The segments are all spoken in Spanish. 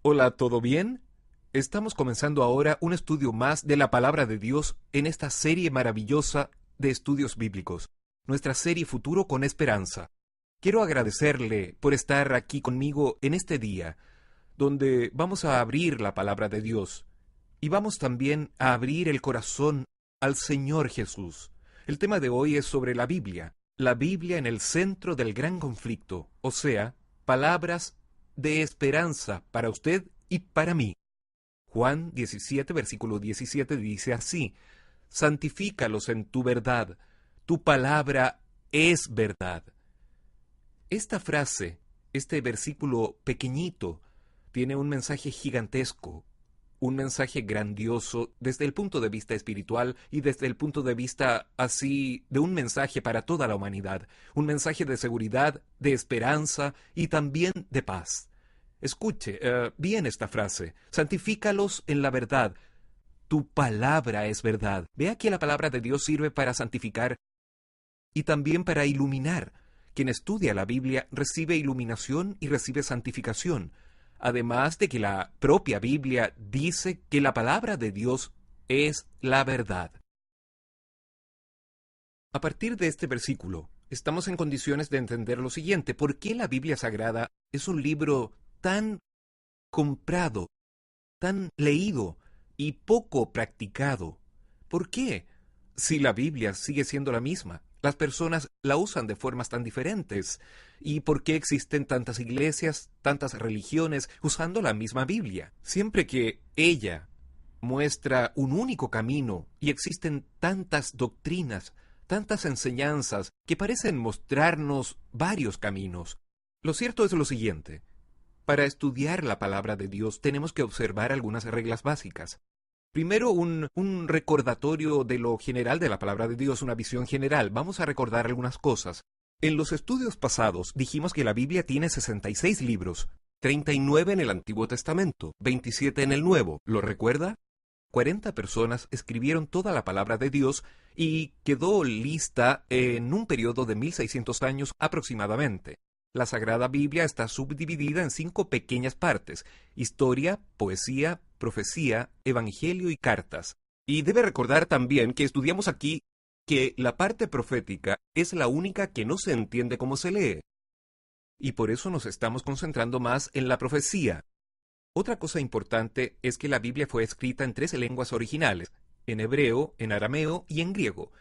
Hola, ¿todo bien? Estamos comenzando ahora un estudio más de la palabra de Dios en esta serie maravillosa de estudios bíblicos, nuestra serie Futuro con Esperanza. Quiero agradecerle por estar aquí conmigo en este día, donde vamos a abrir la palabra de Dios y vamos también a abrir el corazón al Señor Jesús. El tema de hoy es sobre la Biblia en el centro del gran conflicto, o sea, palabras de esperanza para usted y para mí. Juan 17, versículo 17 dice así: santifícalos en tu verdad, tu palabra es verdad. Esta frase, este versículo pequeñito, tiene un mensaje gigantesco, un mensaje grandioso desde el punto de vista espiritual y desde el punto de vista así de un mensaje para toda la humanidad, un mensaje de seguridad, de esperanza y también de paz. Escuche bien esta frase: santifícalos en la verdad, tu palabra es verdad. Vea que la palabra de Dios sirve para santificar y también para iluminar. Quien estudia la Biblia recibe iluminación y recibe santificación. Además de que la propia Biblia dice que la palabra de Dios es la verdad. A partir de este versículo, estamos en condiciones de entender lo siguiente: ¿por qué la Biblia Sagrada es un libro tan comprado, tan leído y poco practicado? ¿Por qué? Si la Biblia sigue siendo la misma, las personas la usan de formas tan diferentes. ¿Y por qué existen tantas iglesias, tantas religiones usando la misma Biblia? Siempre que ella muestra un único camino y existen tantas doctrinas, tantas enseñanzas que parecen mostrarnos varios caminos. Lo cierto es lo siguiente: para estudiar la palabra de Dios tenemos que observar algunas reglas básicas. Primero, un recordatorio de lo general de la palabra de Dios, una visión general. Vamos a recordar algunas cosas. En los estudios pasados dijimos que la Biblia tiene 66 libros, 39 en el Antiguo Testamento, 27 en el Nuevo. ¿Lo recuerda? 40 personas escribieron toda la palabra de Dios y quedó lista en un periodo de 1600 años aproximadamente. La Sagrada Biblia está subdividida en 5 pequeñas partes: historia, poesía, profecía, evangelio y cartas. Y debe recordar también que estudiamos aquí que la parte profética es la única que no se entiende cómo se lee. Y por eso nos estamos concentrando más en la profecía. Otra cosa importante es que la Biblia fue escrita en 3 lenguas originales: en hebreo, en arameo y en griego.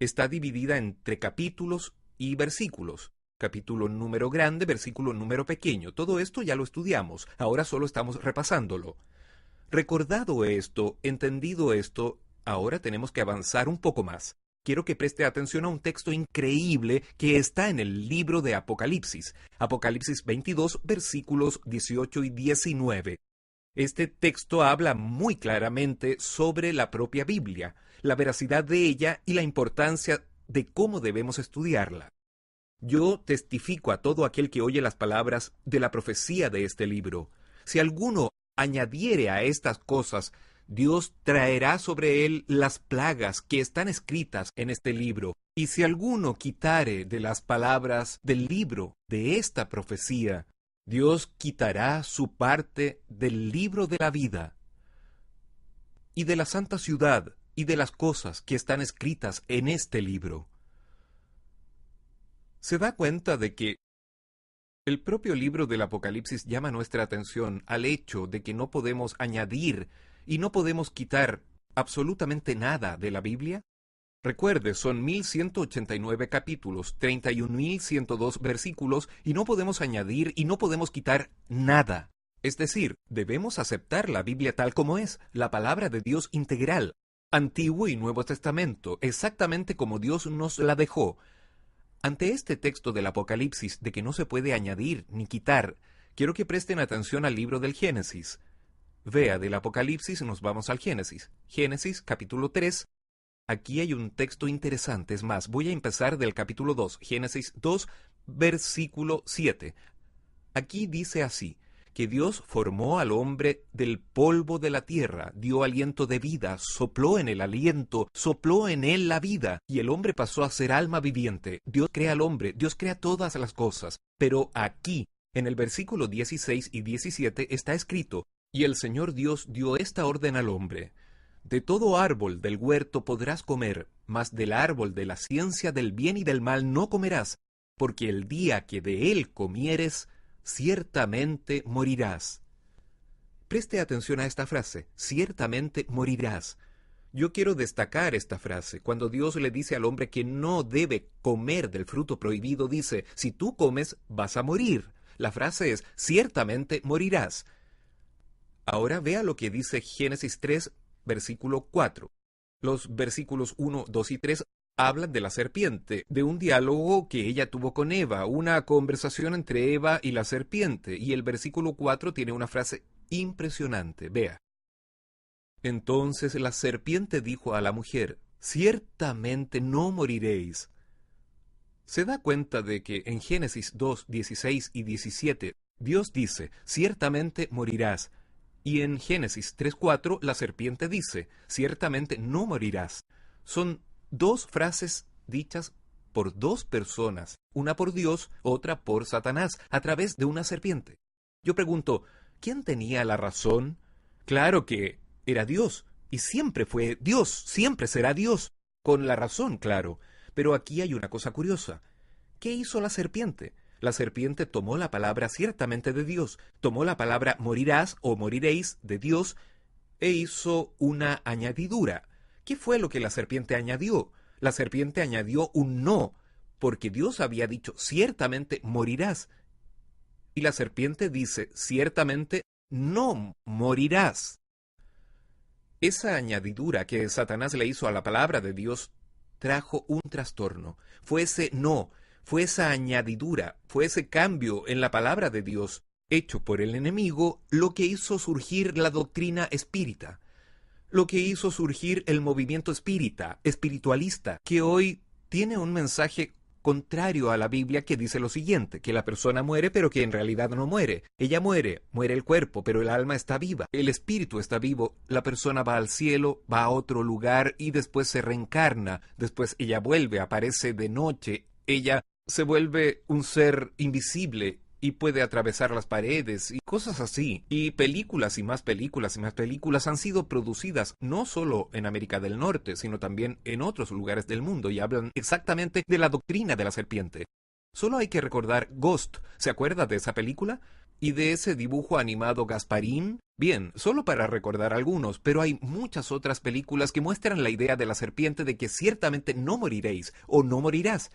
Está dividida entre capítulos y versículos. Capítulo número grande, versículo número pequeño. Todo esto ya lo estudiamos, ahora solo estamos repasándolo. Recordado esto, entendido esto, ahora tenemos que avanzar un poco más. Quiero que preste atención a un texto increíble que está en el libro de Apocalipsis. Apocalipsis 22, versículos 18 y 19. Este texto habla muy claramente sobre la propia Biblia, la veracidad de ella y la importancia de cómo debemos estudiarla. Yo testifico a todo aquel que oye las palabras de la profecía de este libro: si alguno añadiere a estas cosas, Dios traerá sobre él las plagas que están escritas en este libro. Y si alguno quitare de las palabras del libro de esta profecía, Dios quitará su parte del libro de la vida y de la santa ciudad y de las cosas que están escritas en este libro. ¿Se da cuenta de que el propio libro del Apocalipsis llama nuestra atención al hecho de que no podemos añadir y no podemos quitar absolutamente nada de la Biblia? Recuerde, son 1189 capítulos, 31.102 versículos, y no podemos añadir y no podemos quitar nada. Es decir, debemos aceptar la Biblia tal como es, la palabra de Dios integral, Antiguo y Nuevo Testamento, exactamente como Dios nos la dejó. Ante este texto del Apocalipsis de que no se puede añadir ni quitar, quiero que presten atención al libro del Génesis. Vea, del Apocalipsis nos vamos al Génesis. Génesis, capítulo 3. Aquí hay un texto interesante. Es más, voy a empezar del capítulo 2. Génesis 2, versículo 7. Aquí dice así: que Dios formó al hombre del polvo de la tierra, dio aliento de vida, sopló en el aliento, sopló en él la vida, y el hombre pasó a ser alma viviente. Dios crea al hombre, Dios crea todas las cosas, pero aquí En el versículo 16 y 17 está escrito: «Y el Señor Dios dio esta orden al hombre: de todo árbol del huerto podrás comer, mas del árbol de la ciencia del bien y del mal no comerás, porque el día que de él comieres, ciertamente morirás». Preste atención a esta frase: ciertamente morirás. Yo quiero destacar esta frase. Cuando Dios le dice al hombre que no debe comer del fruto prohibido, dice: si tú comes, vas a morir. La frase es: ciertamente morirás. Ahora vea lo que dice Génesis 3, versículo 4. Los versículos 1, 2 y 3 hablan de la serpiente, de un diálogo que ella tuvo con Eva, una conversación entre Eva y la serpiente. Y el versículo 4 tiene una frase impresionante. Vea: «Entonces la serpiente dijo a la mujer: ciertamente no moriréis». ¿Se da cuenta de que en Génesis 2, 16 y 17 Dios dice: ciertamente morirás? Y en Génesis 3, 4 la serpiente dice: ciertamente no morirás. Son dos frases dichas por dos personas, una por Dios, otra por Satanás, a través de una serpiente. Yo pregunto, ¿quién tenía la razón? Claro que era Dios, y siempre fue Dios, siempre será Dios, con la razón, claro. Pero aquí hay una cosa curiosa. ¿Qué hizo la serpiente? La serpiente tomó la palabra ciertamente de Dios, tomó la palabra morirás o moriréis de Dios e hizo una añadidura. ¿Qué fue lo que la serpiente añadió? La serpiente añadió un no, porque Dios había dicho ciertamente morirás. Y la serpiente dice ciertamente no morirás. Esa añadidura que Satanás le hizo a la palabra de Dios trajo un trastorno. Fue ese no, fue esa añadidura, fue ese cambio en la palabra de Dios hecho por el enemigo lo que hizo surgir la doctrina espírita, lo que hizo surgir el movimiento espiritualista, que hoy tiene un mensaje contrario a la Biblia, que dice lo siguiente: que la persona muere, pero que en realidad no muere. Ella muere, muere el cuerpo, pero el alma está viva, el espíritu está vivo, la persona va al cielo, va a otro lugar y después se reencarna, después ella vuelve, aparece de noche, ella se vuelve un ser invisible y puede atravesar las paredes y cosas así. Y películas y más películas y más películas han sido producidas no solo en América del Norte, sino también en otros lugares del mundo, y hablan exactamente de la doctrina de la serpiente. Solo hay que recordar Ghost. ¿Se acuerda de esa película? ¿Y de ese dibujo animado Gasparín? Bien, solo para recordar algunos, pero hay muchas otras películas que muestran la idea de la serpiente de que ciertamente no moriréis o no morirás.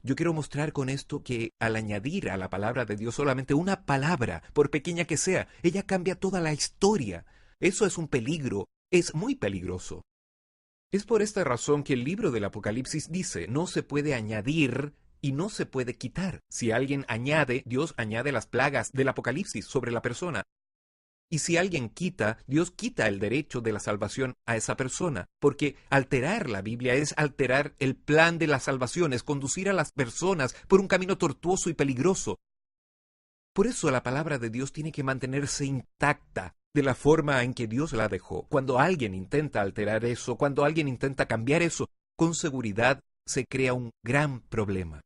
Yo quiero mostrar con esto que al añadir a la palabra de Dios solamente una palabra, por pequeña que sea, ella cambia toda la historia. Eso es un peligro, es muy peligroso. Es por esta razón que el libro del Apocalipsis dice: no se puede añadir y no se puede quitar. Si alguien añade, Dios añade las plagas del Apocalipsis sobre la persona. Y si alguien quita, Dios quita el derecho de la salvación a esa persona, porque alterar la Biblia es alterar el plan de la salvación, es conducir a las personas por un camino tortuoso y peligroso. Por eso la palabra de Dios tiene que mantenerse intacta, de la forma en que Dios la dejó. Cuando alguien intenta alterar eso, cuando alguien intenta cambiar eso, con seguridad se crea un gran problema.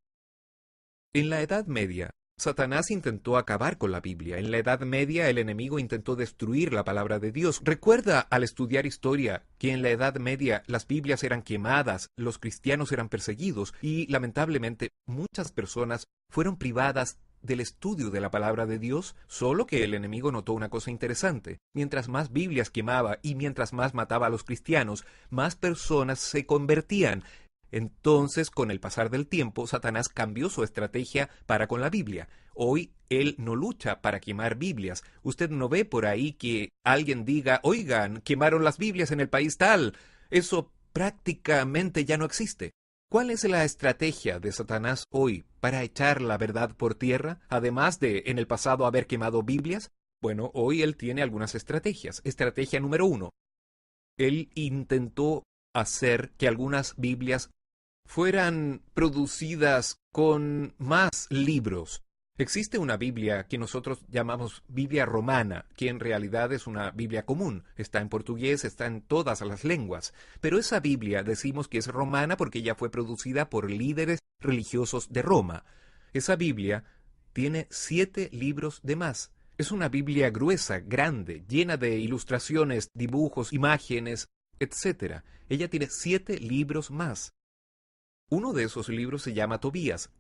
En la Edad Media, Satanás intentó acabar con la Biblia. En la Edad Media el enemigo intentó destruir la palabra de Dios. Recuerda al estudiar historia que en la Edad Media las Biblias eran quemadas, los cristianos eran perseguidos y lamentablemente muchas personas fueron privadas del estudio de la palabra de Dios, solo que el enemigo notó una cosa interesante. Mientras más Biblias quemaba y mientras más mataba a los cristianos, más personas se convertían. Entonces, con el pasar del tiempo, Satanás cambió su estrategia para con la Biblia. Hoy, él no lucha para quemar Biblias. Usted no ve por ahí que alguien diga: oigan, quemaron las Biblias en el país tal. Eso prácticamente ya no existe. ¿Cuál es la estrategia de Satanás hoy para echar la verdad por tierra, además de en el pasado haber quemado Biblias? Bueno, hoy él tiene algunas estrategias. Estrategia número 1. Él intentó hacer que algunas Biblias fueran producidas con más libros. Existe una Biblia que nosotros llamamos Biblia romana, que en realidad es una Biblia común. Está en portugués, está en todas las lenguas. Pero esa Biblia decimos que es romana porque ya fue producida por líderes religiosos de Roma. Esa Biblia tiene 7 libros de más. Es una Biblia gruesa, grande, llena de ilustraciones, dibujos, imágenes, etc. Ella tiene 7 libros más. Uno de esos libros se llama Tobías,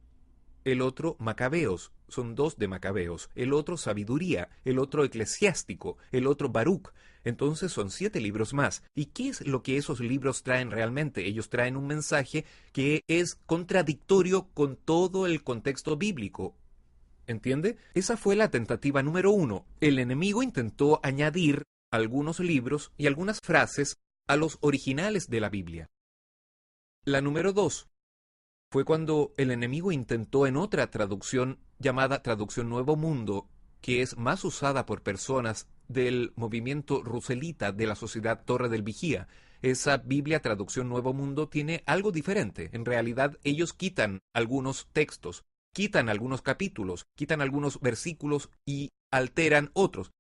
el otro Macabeos, son 2 de Macabeos, el otro Sabiduría, el otro Eclesiástico, el otro Baruch. Entonces son 7 libros más. ¿Y qué es lo que esos libros traen realmente? Ellos traen un mensaje que es contradictorio con todo el contexto bíblico. ¿Entiende? Esa fue la tentativa número 1. El enemigo intentó añadir algunos libros y algunas frases a los originales de la Biblia. La número 2 fue cuando el enemigo intentó en otra traducción llamada Traducción Nuevo Mundo, que es más usada por personas del movimiento ruselita de la Sociedad Torre del Vigía. Esa Biblia Traducción Nuevo Mundo tiene algo diferente. En realidad, ellos quitan algunos textos, quitan algunos capítulos, quitan algunos versículos y alteran otros.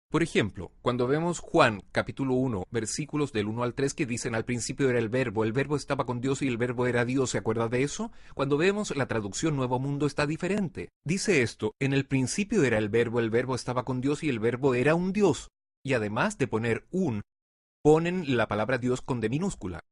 Por ejemplo, cuando vemos Juan capítulo 1, versículos del 1 al 3 que dicen al principio era el verbo estaba con Dios y el verbo era Dios, ¿se acuerda de eso? Cuando vemos la traducción Nuevo Mundo está diferente. Dice esto, en el principio era el verbo estaba con Dios y el verbo era un Dios. Y además de poner ponen la palabra Dios con D minúscula.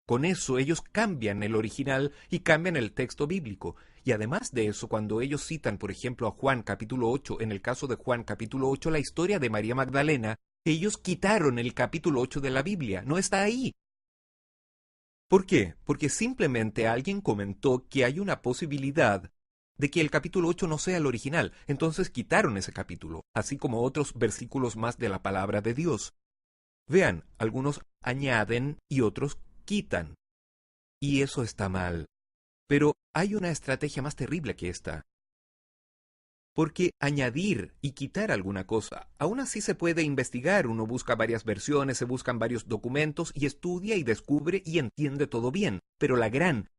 Con eso ellos cambian el original y cambian el texto bíblico. Y además de eso, cuando ellos citan, por ejemplo, a Juan capítulo 8, en el caso de Juan capítulo 8, la historia de María Magdalena, ellos quitaron el capítulo 8 de la Biblia. No está ahí. ¿Por qué? Porque simplemente alguien comentó que hay una posibilidad de que el capítulo 8 no sea el original. Entonces quitaron ese capítulo, así como otros versículos más de la palabra de Dios. Vean, algunos añaden y otros quitan. Y eso está mal. Pero hay una estrategia más terrible que esta. Porque añadir y quitar alguna cosa, aún así se puede investigar. Uno busca varias versiones, se buscan varios documentos y estudia y descubre y entiende todo bien. Pero la gran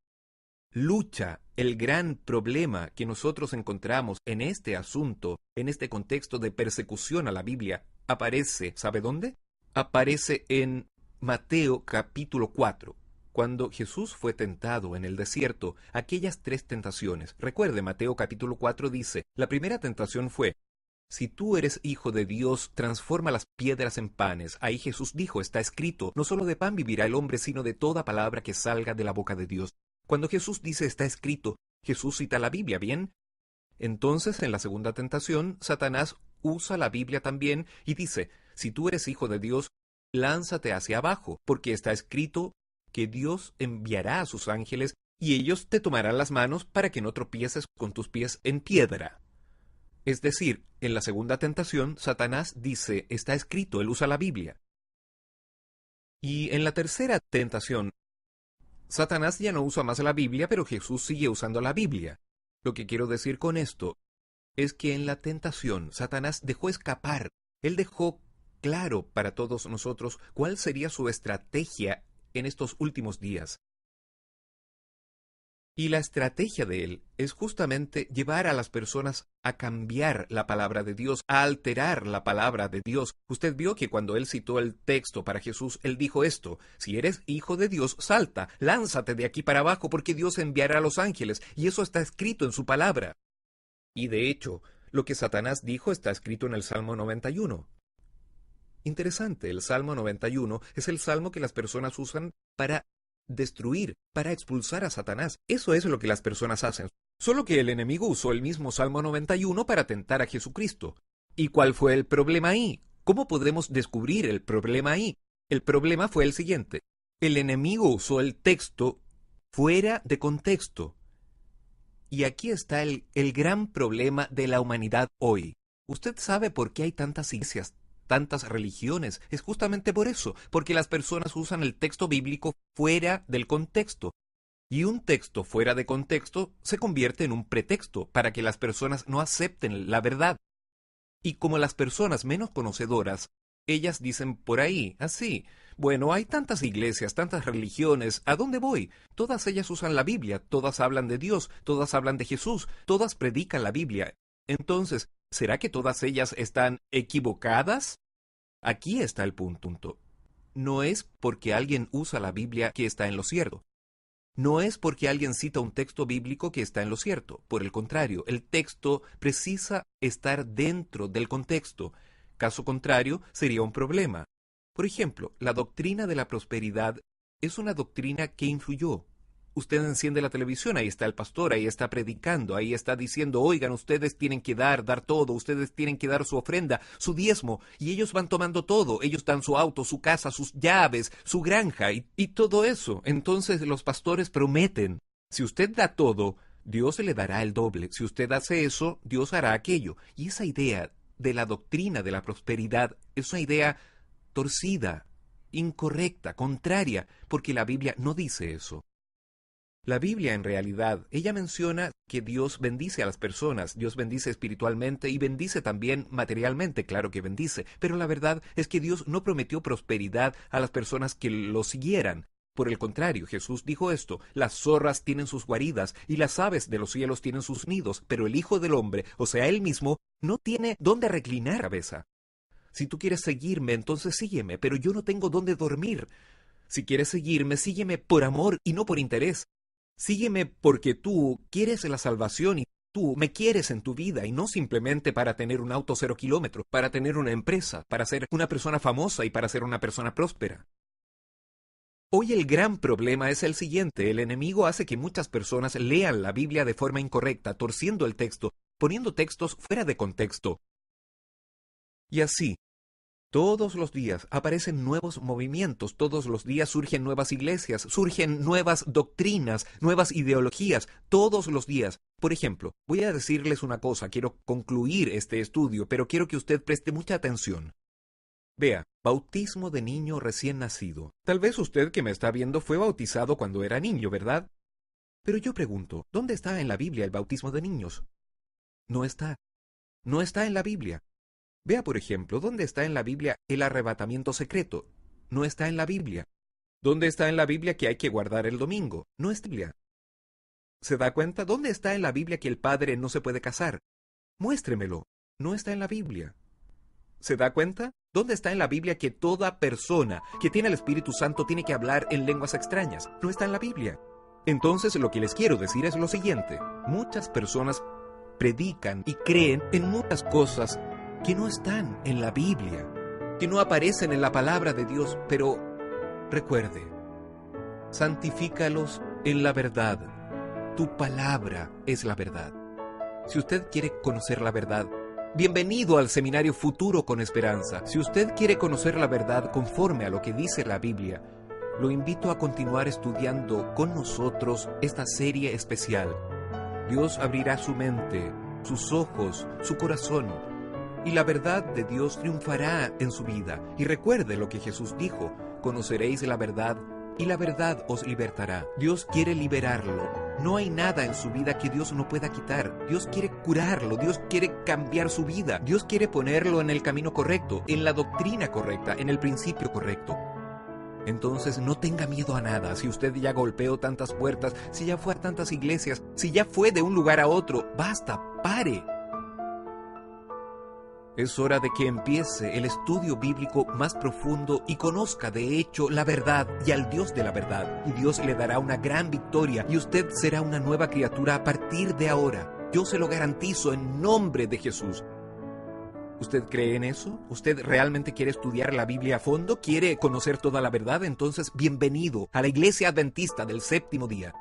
lucha, el gran problema que nosotros encontramos en este asunto, en este contexto de persecución a la Biblia, aparece, ¿sabe dónde? Aparece en Mateo capítulo 4. Cuando Jesús fue tentado en el desierto, aquellas 3 tentaciones. Recuerde, Mateo capítulo 4 dice, la primera tentación fue, si tú eres hijo de Dios, transforma las piedras en panes. Ahí Jesús dijo, está escrito, no solo de pan vivirá el hombre, sino de toda palabra que salga de la boca de Dios. Cuando Jesús dice está escrito, Jesús cita la Biblia, ¿bien? Entonces, en la segunda tentación, Satanás usa la Biblia también y dice, si tú eres hijo de Dios, lánzate hacia abajo, porque está escrito que Dios enviará a sus ángeles y ellos te tomarán las manos para que no tropieces con tus pies en piedra. Es decir, en la segunda tentación, Satanás dice, está escrito, él usa la Biblia. Y en la tercera tentación, Satanás ya no usa más la Biblia, pero Jesús sigue usando la Biblia. Lo que quiero decir con esto es que en la tentación, Satanás dejó escapar, él dejó claro para todos nosotros cuál sería su estrategia en estos últimos días. Y la estrategia de él es justamente llevar a las personas a cambiar la palabra de Dios, a alterar la palabra de Dios. Usted vio que cuando él citó el texto para Jesús, él dijo esto, si eres hijo de Dios, salta, lánzate de aquí para abajo, porque Dios enviará a los ángeles, y eso está escrito en su palabra. Y de hecho, lo que Satanás dijo está escrito en el Salmo 91. Interesante, el Salmo 91 es el salmo que las personas usan para destruir, para expulsar a Satanás. Eso es lo que las personas hacen. Solo que el enemigo usó el mismo Salmo 91 para tentar a Jesucristo. ¿Y cuál fue el problema ahí? ¿Cómo podemos descubrir el problema ahí? El problema fue el siguiente. El enemigo usó el texto fuera de contexto. Y aquí está el gran problema de la humanidad hoy. ¿Usted sabe por qué hay tantas iglesias, tantas religiones? Es justamente por eso, porque las personas usan el texto bíblico fuera del contexto. Y un texto fuera de contexto se convierte en un pretexto para que las personas no acepten la verdad. Y como las personas menos conocedoras, ellas dicen por ahí, así, bueno, hay tantas iglesias, tantas religiones, ¿a dónde voy? Todas ellas usan la Biblia, todas hablan de Dios, todas hablan de Jesús, todas predican la Biblia. Entonces, ¿será que todas ellas están equivocadas? Aquí está el punto. No es porque alguien usa la Biblia que está en lo cierto. no es porque alguien cita un texto bíblico que está en lo cierto. Por el contrario, el texto precisa estar dentro del contexto. Caso contrario, sería un problema. Por ejemplo, la doctrina de la prosperidad es una doctrina que influyó. Usted enciende la televisión, ahí está el pastor, ahí está predicando, ahí está diciendo, oigan, ustedes tienen que dar todo, ustedes tienen que dar su ofrenda, su diezmo, y ellos van tomando todo, ellos dan su auto, su casa, sus llaves, su granja y todo eso. Entonces los pastores prometen, si usted da todo, Dios le dará el doble, si usted hace eso, Dios hará aquello. Y esa idea de la doctrina de la prosperidad es una idea torcida, incorrecta, contraria, porque la Biblia no dice eso. La Biblia, en realidad, ella menciona que Dios bendice a las personas, Dios bendice espiritualmente y bendice también materialmente, claro que bendice, pero la verdad es que Dios no prometió prosperidad a las personas que lo siguieran. Por el contrario, Jesús dijo esto, las zorras tienen sus guaridas y las aves de los cielos tienen sus nidos, pero el Hijo del Hombre, o sea, Él mismo, no tiene dónde reclinar cabeza. Si tú quieres seguirme, entonces sígueme, pero yo no tengo dónde dormir. Si quieres seguirme, sígueme por amor y no por interés. Sígueme porque tú quieres la salvación y tú me quieres en tu vida y no simplemente para tener un auto 0 kilómetros, para tener una empresa, para ser una persona famosa y para ser una persona próspera. Hoy el gran problema es el siguiente. El enemigo hace que muchas personas lean la Biblia de forma incorrecta, torciendo el texto, poniendo textos fuera de contexto. Y así, todos los días aparecen nuevos movimientos, todos los días surgen nuevas iglesias, surgen nuevas doctrinas, nuevas ideologías, todos los días. Por ejemplo, voy a decirles una cosa, quiero concluir este estudio, pero quiero que usted preste mucha atención. Vea, bautismo de niño recién nacido. Tal vez usted que me está viendo fue bautizado cuando era niño, ¿verdad? Pero yo pregunto, ¿dónde está en la Biblia el bautismo de niños? No está. No está en la Biblia. Vea, por ejemplo, ¿dónde está en la Biblia el arrebatamiento secreto? No está en la Biblia. ¿Dónde está en la Biblia que hay que guardar el domingo? No está en la Biblia. ¿Se da cuenta? ¿Dónde está en la Biblia que el padre no se puede casar? Muéstremelo. No está en la Biblia. ¿Se da cuenta? ¿Dónde está en la Biblia que toda persona que tiene el Espíritu Santo tiene que hablar en lenguas extrañas? No está en la Biblia. Entonces lo que les quiero decir es lo siguiente. Muchas personas predican y creen en muchas cosas que no están en la Biblia, que no aparecen en la palabra de Dios, pero recuerde, santifícalos en la verdad. Tu palabra es la verdad. Si usted quiere conocer la verdad, bienvenido al Seminario Futuro con Esperanza. Si usted quiere conocer la verdad conforme a lo que dice la Biblia, lo invito a continuar estudiando con nosotros esta serie especial. Dios abrirá su mente, sus ojos, su corazón, y la verdad de Dios triunfará en su vida. Y recuerde lo que Jesús dijo, conoceréis la verdad y la verdad os libertará. Dios quiere liberarlo. No hay nada en su vida que Dios no pueda quitar. Dios quiere curarlo, Dios quiere cambiar su vida. Dios quiere ponerlo en el camino correcto, en la doctrina correcta, en el principio correcto. Entonces no tenga miedo a nada. Si usted ya golpeó tantas puertas, si ya fue a tantas iglesias, si ya fue de un lugar a otro, basta, pare. Es hora de que empiece el estudio bíblico más profundo y conozca de hecho la verdad y al Dios de la verdad. Y Dios le dará una gran victoria y usted será una nueva criatura a partir de ahora. Yo se lo garantizo en nombre de Jesús. ¿Usted cree en eso? ¿Usted realmente quiere estudiar la Biblia a fondo? ¿Quiere conocer toda la verdad? Entonces, bienvenido a la Iglesia Adventista del Séptimo Día.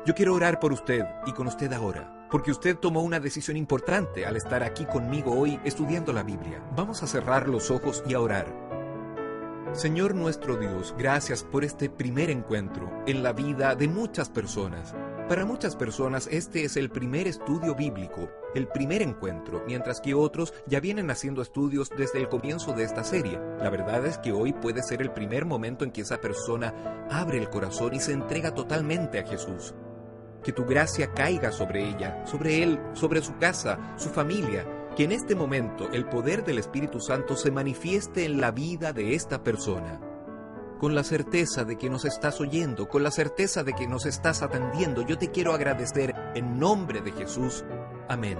Yo quiero orar por usted y con usted ahora, porque usted tomó una decisión importante al estar aquí conmigo hoy estudiando la Biblia. Vamos a cerrar los ojos y a orar. Señor nuestro Dios, gracias por este primer encuentro en la vida de muchas personas. Para muchas personas este es el primer estudio bíblico, el primer encuentro, mientras que otros ya vienen haciendo estudios desde el comienzo de esta serie. La verdad es que hoy puede ser el primer momento en que esa persona abre el corazón y se entrega totalmente a Jesús. Que tu gracia caiga sobre ella, sobre él, sobre su casa, su familia. Que en este momento el poder del Espíritu Santo se manifieste en la vida de esta persona. Con la certeza de que nos estás oyendo, con la certeza de que nos estás atendiendo, yo te quiero agradecer en nombre de Jesús. Amén.